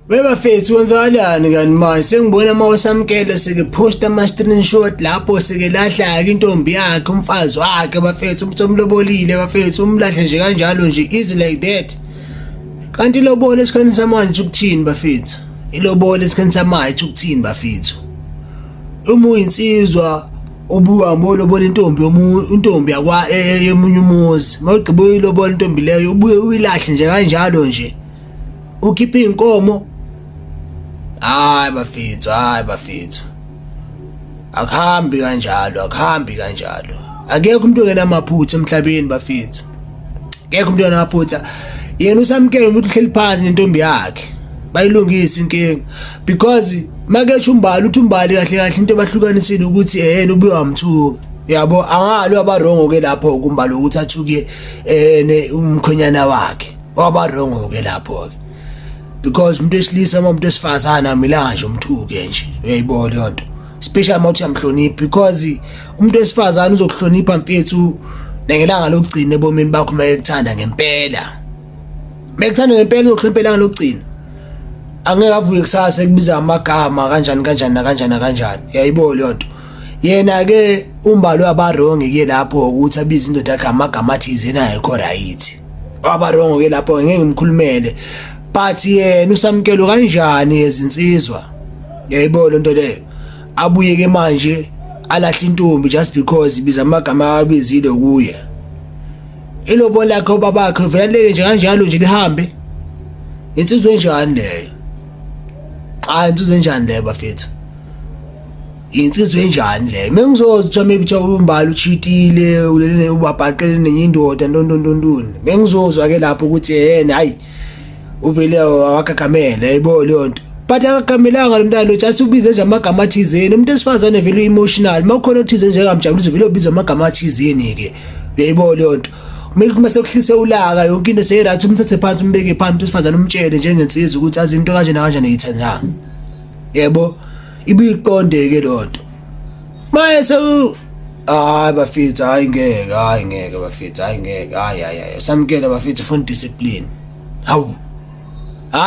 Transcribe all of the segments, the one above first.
Bebafethu wenzakalani kani manje sengibona uma wasamkele sike post ama-screenshot lapho sike lahla-ke intombi yakhe umfazi wakhe bafethu umlobolile bafethu umlahle nje kanjalo nje easy like that. Kanti ilobola esikhathini samanje ukuthini bafethu? Ilobola esikhathini samanje ukuthini bafethu? Uma uyinsizwa ubuhambe ulobola intombi yemunye umuzi mawugqiba uyilobola intombi leyo ubuye uyilahle nje kanjalo nje ukhiphe inkomo. Hayi bafethu akuhambi kanjalo akekho umuntu ongenamaphutha emhlabeni bafethu, akekho umuntu ongenamaphutha. Yena usamkele umuntu uhleli phansi nentombi yakhe bayilungisa inkinga because makethe umbali kahle into ebahlukanisile ukuthi yena ubuye wamthuka, yabo angalo abarongo ke lapho kumbali ukuthi athuke umkhonyana wakhe wabarongo ke lapho ke because umuntu wesilisa umuntu wesifazana amilanga nje umthuke nje, uyayibona leyo nto special amount yamhlonipha because umuntu wesifazana uzokuhlonipha mfethu nengelanga lokugcina ebomini bakho mayekuthanda ngempela, uzokuhlonipha ilanga lokugcina. Angeke avuke kusasa ekubiza amagama kanjani, uyayibona leyo nto. Yena ke umbali wabarongo ke lapho ukuthi abize indoda yakhe amagama athize ayikho right, wabarongo ke lapho ngeke ngimkhulumele but yena usamkelo kanjani ezinsizwa, uyayibona into leyo. Abuye ke manje alahle intombi just because ibiza amagama abizile kuye. Ilobola lakhe ubabakhe vele nje kanjalo nje lihambe. Insizwe enjani leyo? Insizwe enjani leyo bafethu? Insizwe enjani leyo? Mengizozwa maybe umbali uchitile ulele ubabhaqele nenye indoda ntontoni. Mengizozwa ke lapho ukuthi yena hayi uvele wakakamela, yayibona leyo nto. But akakamelanga lo mntana lo just ubize nje amagama athizeni. Umuntu esifazane vele emotional mawukhona othize njengamjabulisi vele ubiza amagama athizeni ke, uyayibona leyo nto. Kumele sekuhlise ulaka yonke into seyirathi umthethe phansi umbeke phansi umuntu esifazane umtshele njengensizwa ukuthi azi into kanje nakanje ayithandanga, yebo ibiqonde ke leyo nto. Manje bafethu hayi ngeke bafethu hayi samkela bafethu funa discipline. Hawu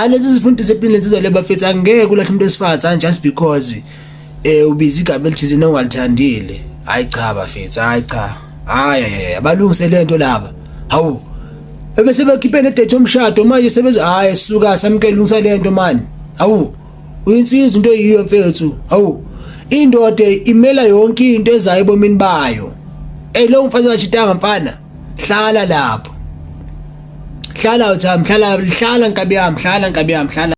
lezi zifuna discipline lezi le bafethu angeke ulahle umuntu esifazane just because ubiza igama elithizeni ongalithandile. Hayi cha bafethu hayi abalungise lento laba. Hawu bese bakhiphe nedate yomshado manje sebeze suka samkela ulungisa lento mani. Hawu uyinsizwa into yiyo mfethu. Hawu indoda imela yonke into ezayo ebomini bayo. Lo mfazi washitanga mfana hlala lapho, hlala uthami hlala nkabi yami hlala.